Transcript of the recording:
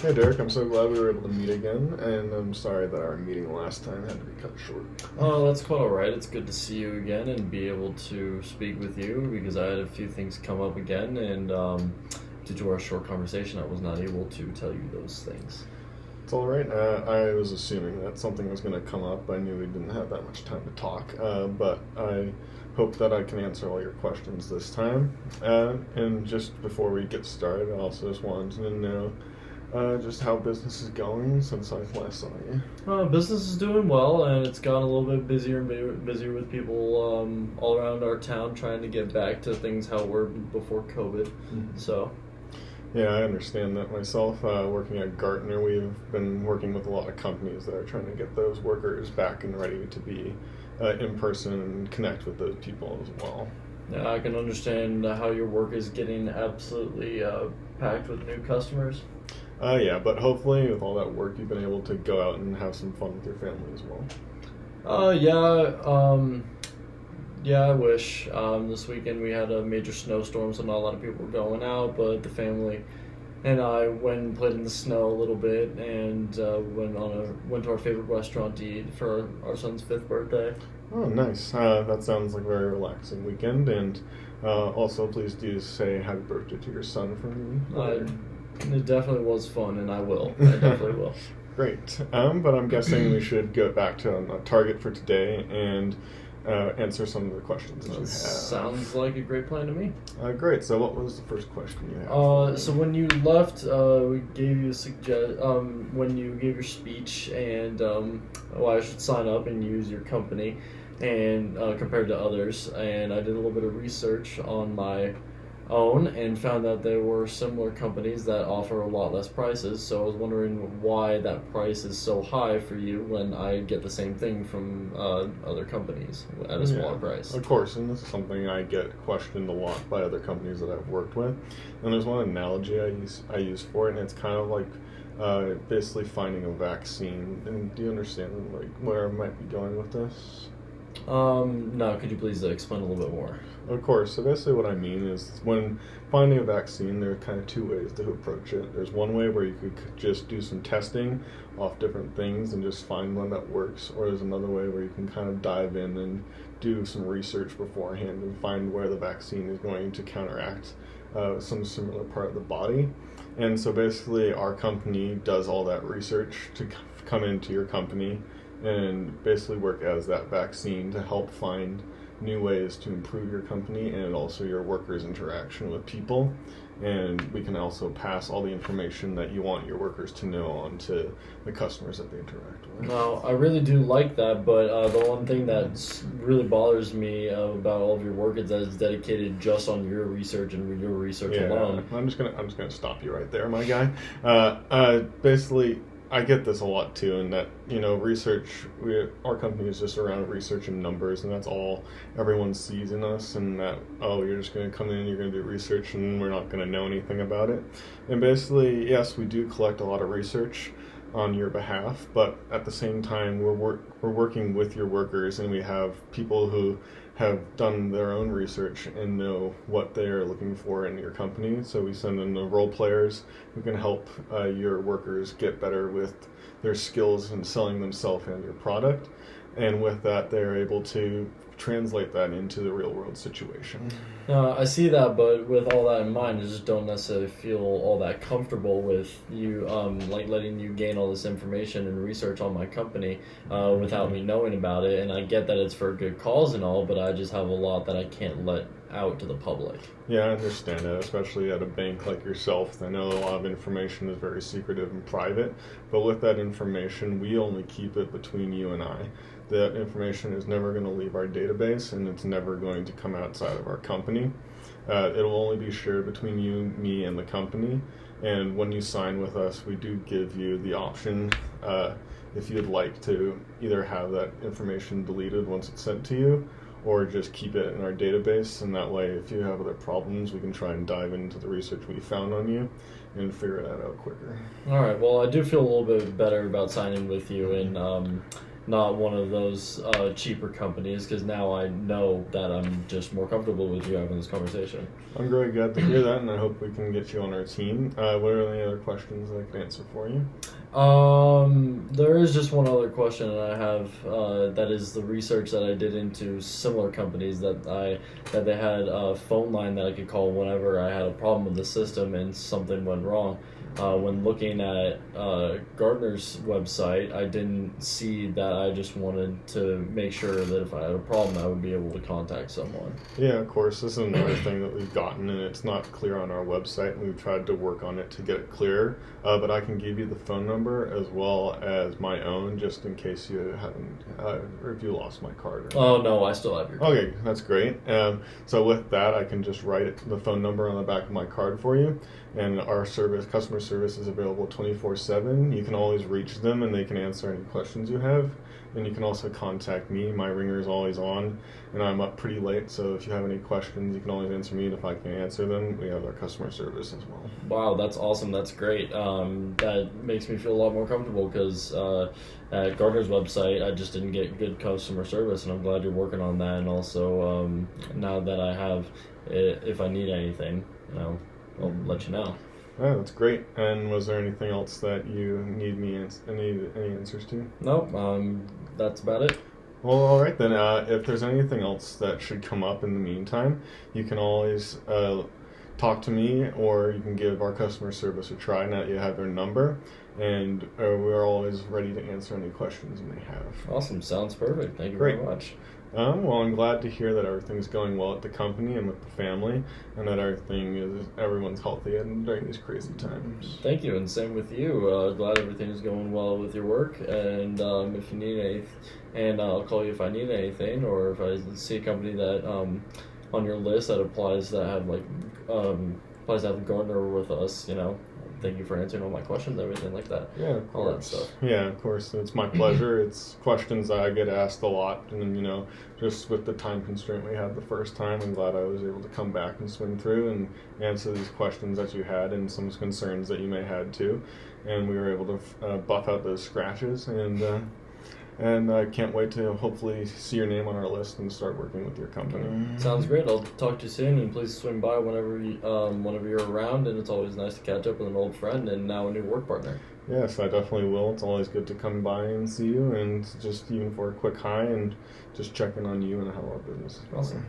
Hey Derek, I'm so glad we were able to meet again, and I'm sorry that our meeting last time had to be cut short. Oh, that's quite alright. It's good to see you again and be able to speak with you because I had a few things come up again, and due to our short conversation, I was not able to tell you those things. It's alright. I was assuming that something was going to come up. I knew we didn't have that much time to talk, but I hope that I can answer all your questions this time. And just before we get started, I also just wanted to know just how business is going since I last saw you. Business is doing well, and it's gotten a little bit busier and busier with people all around our town trying to get back to things how were before COVID. Mm-hmm. So. Yeah, I understand that myself. Working at Gartner, we've been working with a lot of companies that are trying to get those workers back and ready to be in person and connect with those people as well. Yeah, I can understand how your work is getting absolutely packed with new customers. Yeah, but hopefully with all that work, you've been able to go out and have some fun with your family as well. Yeah, I wish. This weekend we had a major snowstorm, so not a lot of people were going out, but the family and I went and played in the snow a little bit and went to our favorite restaurant to eat for our son's 5th birthday. Oh, nice. That sounds like a very relaxing weekend, and also please do say happy birthday to your son for me. It definitely was fun, and I will. I definitely will. Great. But I'm guessing we should go back to a target for today and answer some of the questions that you have. Sounds like a great plan to me. Great. So what was the first question you had? So when you left, we gave you when you gave your speech and why I should sign up and use your company and compared to others. And I did a little bit of research on my own and found that there were similar companies that offer a lot less prices. So I was wondering why that price is so high for you when I get the same thing from other companies at a smaller price. Of course, and this is something I get questioned a lot by other companies that I've worked with. And there's one analogy I use for it, and it's kind of like basically finding a vaccine. And do you understand like where I might be going with this? No, could you please explain a little bit more? Of course. So basically what I mean is when finding a vaccine, there are kind of two ways to approach it. There's one way where you could just do some testing off different things and just find one that works, or there's another way where you can kind of dive in and do some research beforehand and find where the vaccine is going to counteract some similar part of the body. And so basically our company does all that research to come into your company and basically work as that vaccine to help find new ways to improve your company and also your workers' interaction with people. And we can also pass all the information that you want your workers to know on to the customers that they interact with. No, I really do like that, but the one thing that really bothers me about all of your work is that it's dedicated just on your research and your research alone. I'm just gonna stop you right there, my guy. Basically, I get this a lot too, and that research. Our company is just around research and numbers, and that's all everyone sees in us. And that you're just going to come in, you're going to do research, and we're not going to know anything about it. And basically, yes, we do collect a lot of research on your behalf, but at the same time, we're working with your workers, and we have people who have done their own research and know what they're looking for in your company. So we send in the role players who can help your workers get better with their skills in selling themselves and your product. And with that, they're able to translate that into the real world situation. I see that, but with all that in mind, I just don't necessarily feel all that comfortable with you, like letting you gain all this information and research on my company without me knowing about it. And I get that it's for a good cause and all, but I just have a lot that I can't let out to the public. Yeah, I understand that, especially at a bank like yourself. I know a lot of information is very secretive and private, but with that information, we only keep it between you and I. That information is never going to leave our database, and it's never going to come outside of our company. It'll only be shared between you, me, and the company. And when you sign with us, we do give you the option, if you'd like to either have that information deleted once it's sent to you, or just keep it in our database, and that way if you have other problems, we can try and dive into the research we found on you and figure that out quicker. All right, well, I do feel a little bit better about signing with you, and not one of those cheaper companies, because now I know that I'm just more comfortable with you having this conversation. I'm very glad to hear that, and I hope we can get you on our team. What are any other questions I can answer for you? There is just one other question that I have. That is the research that I did into similar companies that they had a phone line that I could call whenever I had a problem with the system and something went wrong. When looking at Gartner's website, I didn't see that. I just wanted to make sure that if I had a problem, I would be able to contact someone. Yeah, of course. This is another thing that we've gotten, and it's not clear on our website, and we've tried to work on it to get it clearer. But I can give you the phone number as well as my own, just in case you haven't, or if you lost my card. Oh, no, I still have your card. Okay, that's great. So with that, I can just write the phone number on the back of my card for you. And our customer service is available 24/7. You can always reach them, and they can answer any questions you have. And you can also contact me. My ringer is always on, and I'm up pretty late. So if you have any questions, you can always answer me. And if I can answer them, we have our customer service as well. Wow, that's awesome. That's great. That makes me feel a lot more comfortable, because at Gardner's website, I just didn't get good customer service, and I'm glad you're working on that. And also, now that I have it, if I need anything, I'll let you know. Oh, that's great. And was there anything else that you need any answers to? Nope. That's about it. Well, all right then. If there's anything else that should come up in the meantime, you can always talk to me, or you can give our customer service a try now that you have their number. And we're always ready to answer any questions you may have. Awesome. Sounds perfect. Thank you Great. very much. Well, I'm glad to hear that everything's going well at the company and with the family, and that everyone's healthy and during these crazy times. Thank you, and same with you. Glad everything is going well with your work, and if you need anything, and I'll call you if I need anything, or if I see a company that on your list that applies to have Gardner with us, thank you for answering all my questions, everything like that. Yeah, of course. All that stuff. Yeah, of course. It's my pleasure. It's questions that I get asked a lot, and just with the time constraint we had the first time, I'm glad I was able to come back and swing through and answer these questions that you had and some concerns that you may had too. And we were able to buff out those scratches, and I can't wait to hopefully see your name on our list and start working with your company. Sounds great. I'll talk to you soon, and please swing by whenever you're around. And it's always nice to catch up with an old friend and now a new work partner. Yes, I definitely will. It's always good to come by and see you, and just even for a quick hi and just checking on you and how our business is going. Awesome.